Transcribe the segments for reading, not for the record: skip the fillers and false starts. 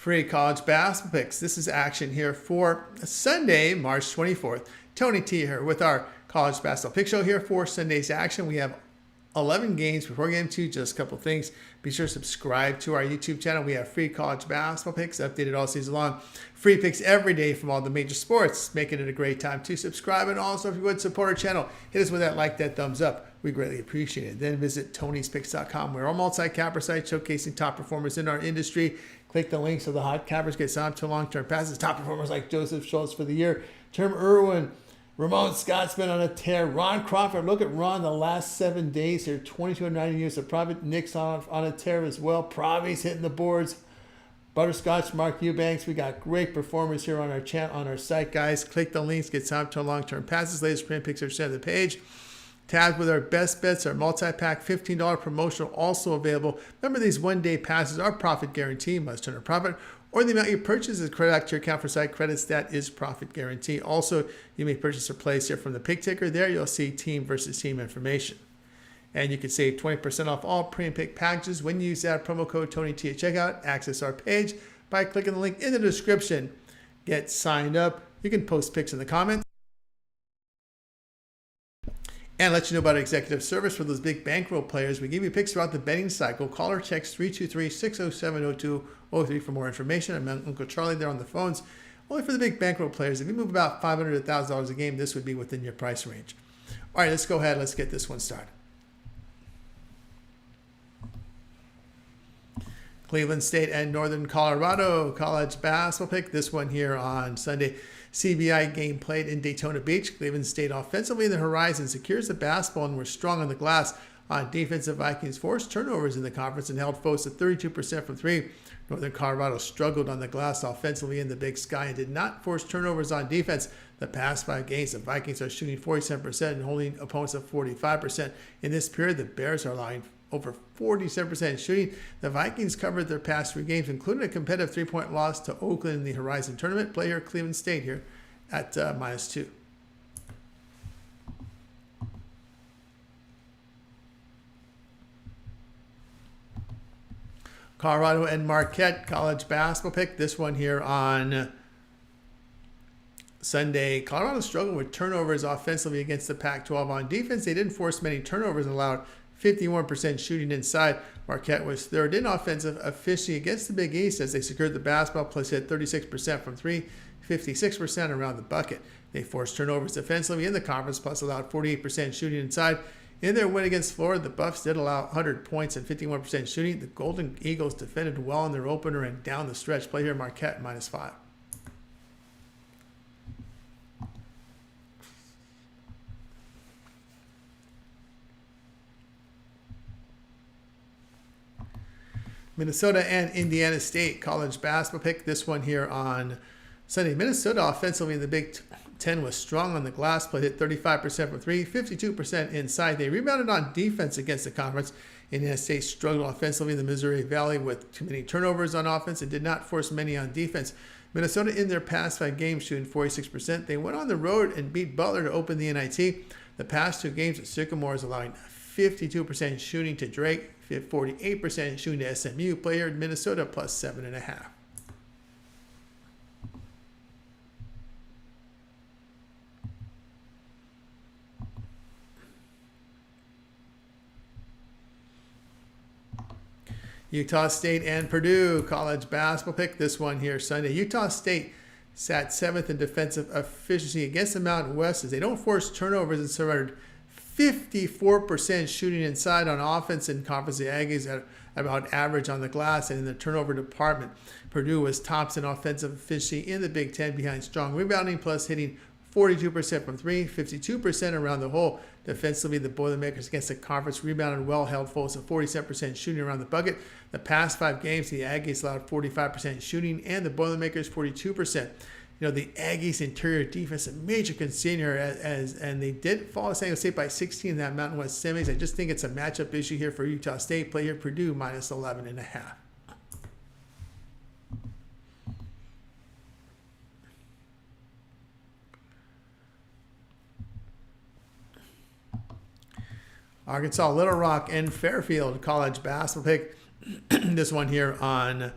Free college basketball picks. This is action here for Sunday, March 24th. Tony T here with our college basketball pick show here for Sunday's action. We have 11 games. Before getting to just a couple things, be sure to subscribe to our YouTube channel. We have free college basketball picks updated all season long. Free picks every day from all the major sports, making it a great time to subscribe. And also, if you would support our channel, hit us with that like, that thumbs up. We greatly appreciate it. Then visit Tony'sPicks.com. We're a multi-capper site showcasing top performers in our industry. Click the link so the hot cappers get signed up to long-term passes. Top performers like Joseph Schultz for the year. Term Irwin. Ramon Scott's been on a tear. Ron Crawford, look at Ron the last 7 days here. 22-90 years of profit. Nick's on a tear as well. Pravi's hitting the boards. Butterscotch, Mark Eubanks. We got great performers here on our chat, on our site, guys. Click the links, get signed up to long-term passes. Latest print picks are sent to the page. Tabs with our best bets, our multi-pack $15 promotional also available. Remember, these one-day passes are profit guarantee. Must turn a profit, or the amount you purchase is credit back to your account for site credits. That is profit guarantee. Also, you may purchase or place here from the pick ticker. There you'll see team versus team information. And you can save 20% off all pre-pick packages when you use that promo code TonyT at checkout. Access our page by clicking the link in the description. Get signed up. You can post picks in the comments. And let you know about our executive service for those big bankroll players. We give you picks throughout the betting cycle. Call or text 323-607-0203 for more information. I'm Uncle Charlie there on the phones. Only for the big bankroll players. If you move about $500 to $1,000 a game, this would be within your price range. All right, let's go ahead. Let's get this one started. Cleveland State and Northern Colorado college basketball pick. This one here on Sunday. CBI game played in Daytona Beach. Cleveland State offensively in the horizon secures the basketball and were strong on the glass. On defense, the Vikings forced turnovers in the conference and held foes to 32% from three. Northern Colorado struggled on the glass offensively in the Big Sky and did not force turnovers on defense. The past 5 games, the Vikings are shooting 47% and holding opponents at 45%. In this period, the Bears are allowing over 47% shooting. The Vikings covered their past 3 games, including a competitive 3-point loss to Oakland in the Horizon Tournament. Play here Cleveland State here at -2. Colorado and Marquette college basketball pick. This one here on Sunday. Colorado struggled with turnovers offensively against the Pac-12. On defense, they didn't force many turnovers and allowed 51% shooting inside. Marquette was third in offensive efficiency against the Big East as they secured the basketball, plus hit 36% from three, 56% around the bucket. They forced turnovers defensively in the conference, plus allowed 48% shooting inside. In their win against Florida, the Buffs did allow 100 points and 51% shooting. The Golden Eagles defended well in their opener and down the stretch. Play here Marquette -5. Minnesota and Indiana State college basketball pick. This one here on Sunday. Minnesota offensively in the Big Ten was strong on the glass. Played hit 35% from three, 52% inside. They rebounded on defense against the conference. Indiana State struggled offensively in the Missouri Valley with too many turnovers on offense and did not force many on defense. Minnesota in their past 5 games shooting 46%. They went on the road and beat Butler to open the NIT. The past 2 games at Sycamore is allowing 52% shooting to Drake, 48% shooting to SMU. Player in Minnesota +7.5. Utah State and Purdue college basketball pick. This one here Sunday. Utah State sat 7th in defensive efficiency against the Mountain West as they don't force turnovers and surrendered 54% shooting inside on offense in conference. The Aggies at about average on the glass, and in the turnover department, Purdue was tops in offensive efficiency in the Big Ten behind strong rebounding, plus hitting 42% from three, 52% around the hole. Defensively, the Boilermakers against the conference rebounded well, held foes to 47% shooting around the bucket. The past 5 games, the Aggies allowed 45% shooting, and the Boilermakers 42%. You know, the Aggies' interior defense, a major concern here, and they did fall to San Jose State by 16 in that Mountain West semis. I just think it's a matchup issue here for Utah State. Play here Purdue -11.5. Arkansas, Little Rock, and Fairfield college basketball pick. This one here on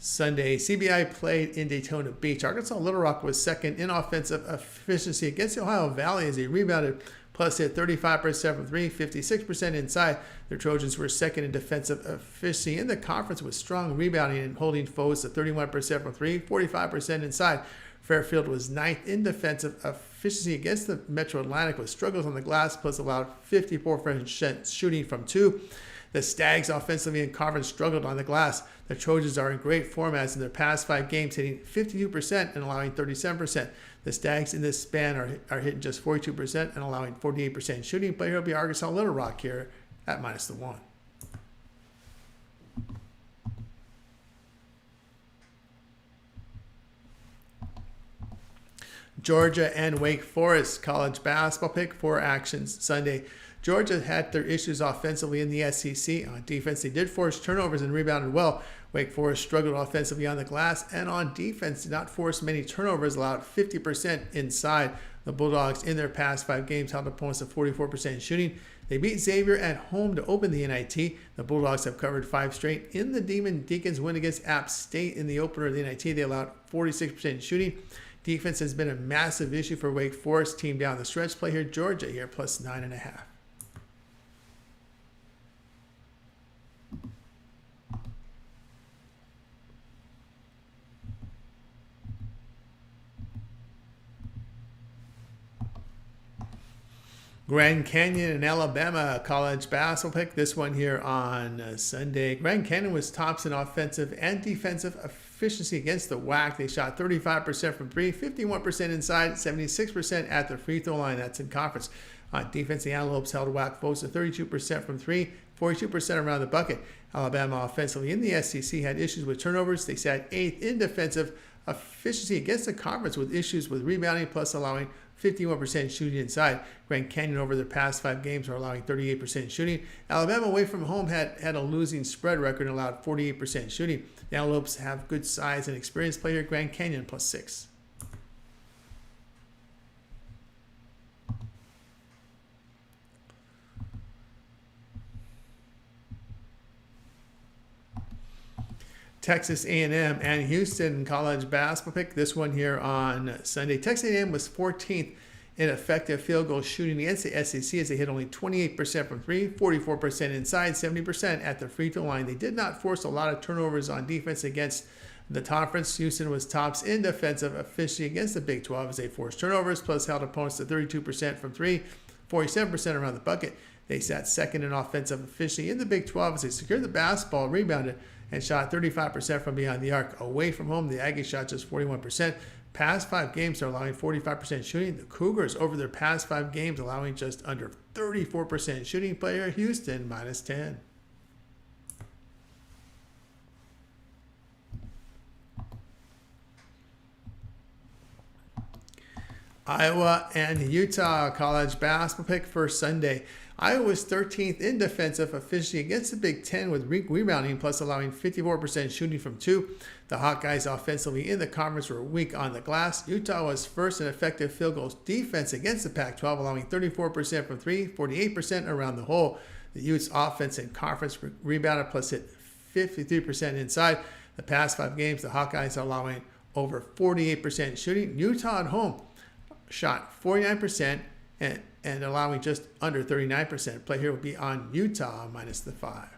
Sunday, CBI played in Daytona Beach. Arkansas Little Rock was second in offensive efficiency against the Ohio Valley as they rebounded, plus hit 35% from three, 56% inside. The Trojans were second in defensive efficiency in the conference with strong rebounding and holding foes to 31% from three, 45% inside. Fairfield was ninth in defensive efficiency against the Metro Atlantic with struggles on the glass, plus allowed 54% shooting from two. The Stags offensively in conference struggled on the glass. The Trojans are in great form as in their past 5 games, hitting 52% and allowing 37%. The Stags in this span are hitting just 42% and allowing 48% shooting. But here will be Arkansas Little Rock here at -1. Georgia and Wake Forest college basketball pick for actions Sunday. Georgia had their issues offensively in the SEC. On defense, they did force turnovers and rebounded well. Wake Forest struggled offensively on the glass and on defense, did not force many turnovers, allowed 50% inside. The Bulldogs in their past 5 games held opponents to 44% shooting. They beat Xavier at home to open the NIT. The Bulldogs have covered 5 straight. In the Demon Deacons win against App State in the opener of the NIT, they allowed 46% shooting. Defense has been a massive issue for Wake Forest. Team down the stretch. Play here Georgia here plus 9.5. Grand Canyon and Alabama college basketball pick. This one here on Sunday. Grand Canyon was tops in offensive and defensive efficiency against the WAC. They shot 35% from 3, 51% inside, 76% at the free throw line. That's in conference. On defense, the Antelopes held WAC foes to 32% from 3, 42% around the bucket. Alabama offensively in the SEC had issues with turnovers. They sat 8th in defensive efficiency against the conference with issues with rebounding, plus allowing 51% shooting inside. Grand Canyon over their past 5 games are allowing 38% shooting. Alabama away from home had a losing spread record and allowed 48% shooting. The Antelopes have good size and experience. Play here Grand Canyon plus 6. Texas A&M and Houston college basketball pick. This one here on Sunday. Texas A&M was 14th in effective field goal shooting against the SEC as they hit only 28% from 3, 44% inside, 70% at the free throw line. They did not force a lot of turnovers on defense against the conference. Houston was tops in defensive efficiency against the Big 12 as they forced turnovers, plus held opponents to 32% from 3, 47% around the bucket. They sat second in offensive efficiency in the Big 12 as they secured the basketball, rebounded, and shot 35% from behind the arc. Away from home, the Aggies shot just 41%. Past 5 games are allowing 45% shooting. The Cougars over their past 5 games allowing just under 34% shooting. Player Houston minus 10. Iowa and Utah college basketball pick for Sunday. Iowa was 13th in defensive efficiency against the Big Ten with rebounding, plus allowing 54% shooting from 2. The Hawkeyes offensively in the conference were weak on the glass. Utah was first in effective field goals defense against the Pac-12, allowing 34% from 3, 48% around the hole. The Utes offense in conference rebounded, plus hit 53% inside. The past 5 games, the Hawkeyes are allowing over 48% shooting. Utah at home shot 49% and allowing just under 39%. Play here will be on Utah minus the 5.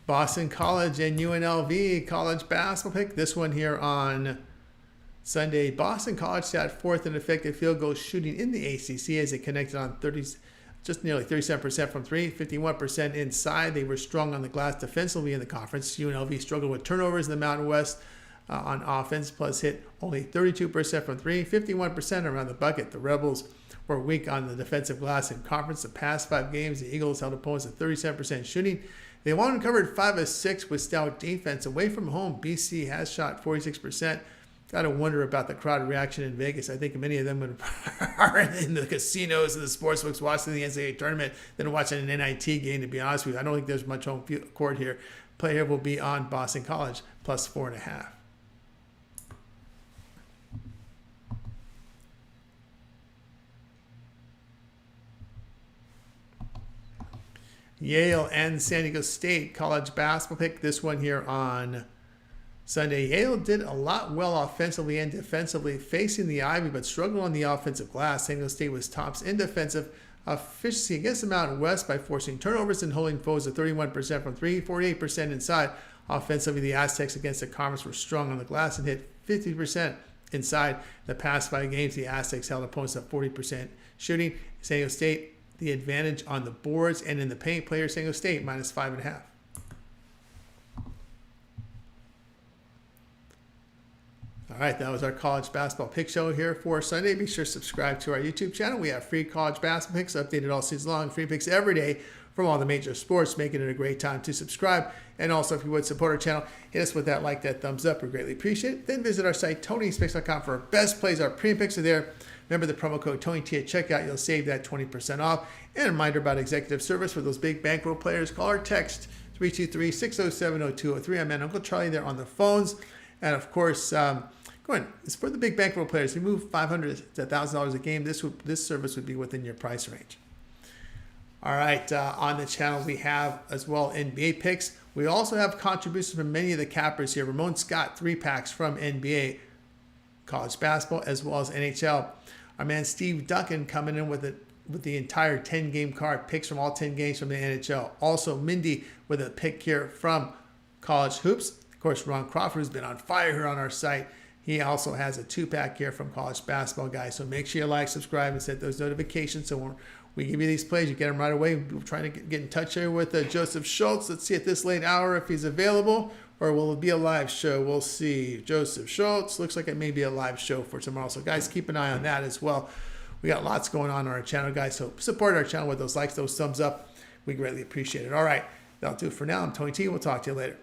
Boston College and UNLV college basketball pick. This one here on Sunday. Boston College sat 4th in effective field goal shooting in the ACC as they connected on just nearly 37% from 3, 51% inside. They were strong on the glass defensively in the conference. UNLV struggled with turnovers in the Mountain West on offense, plus hit only 32% from 3, 51% around the bucket. The Rebels were weak on the defensive glass in conference. The past 5 games, the Eagles held opponents at 37% shooting. They won and covered 5 of 6 with stout defense. Away from home, BC has shot 46%. Got to wonder about the crowd reaction in Vegas. I think many of them are in the casinos and the sportsbooks watching the NCAA tournament than watching an NIT game, to be honest with you. I don't think there's much home court here. Play here will be on Boston College, plus 4.5. Yale and San Diego State college basketball pick. This one here on Sunday. Yale did a lot well offensively and defensively, facing the Ivy, but struggled on the offensive glass. San Diego State was tops in defensive efficiency against the Mountain West by forcing turnovers and holding foes at 31% from 3, 48% inside. Offensively, the Aztecs against the Conference were strong on the glass and hit 50% inside. The past 5 games, the Aztecs held opponents at 40% shooting. San Diego State, the advantage on the boards and in the paint. Player San Diego State minus 5.5. All right, that was our college basketball pick show here for Sunday. Be sure to subscribe to our YouTube channel. We have free college basketball picks updated all season long, free picks every day from all the major sports, making it a great time to subscribe. And also, if you would support our channel, hit us with that like, that thumbs up. We greatly appreciate it. Then visit our site, Tony'sPicks.com, for our best plays. Our premium picks are there. Remember the promo code TonyT at checkout. You'll save that 20% off. And a reminder about executive service for those big bankroll players. Call or text 323-607-0203. I'm Uncle Charlie there on the phones. And of course, it's for the big bankroll players. If you move $500 to $1,000 a game, this service would be within your price range. All right, on the channel we have as well NBA picks. We also have contributions from many of the cappers here. Ramon Scott, 3-packs from NBA, college basketball, as well as NHL. Our man Steve Duncan coming in with the entire 10-game card, picks from all 10 games from the NHL. Also, Mindy with a pick here from college hoops. Of course, Ron Crawford, who's been on fire here on our site. He also has a 2-pack here from college basketball guys. So make sure you like, subscribe, and set those notifications so when we give you these plays, you get them right away. We're trying to get in touch here with Joseph Schultz. Let's see at this late hour if he's available, or will it be a live show? We'll see. Joseph Schultz, looks like it may be a live show for tomorrow. So guys, keep an eye on that as well. We got lots going on our channel, guys. So support our channel with those likes, those thumbs up. We greatly appreciate it. All right, that'll do it for now. I'm Tony T. We'll talk to you later.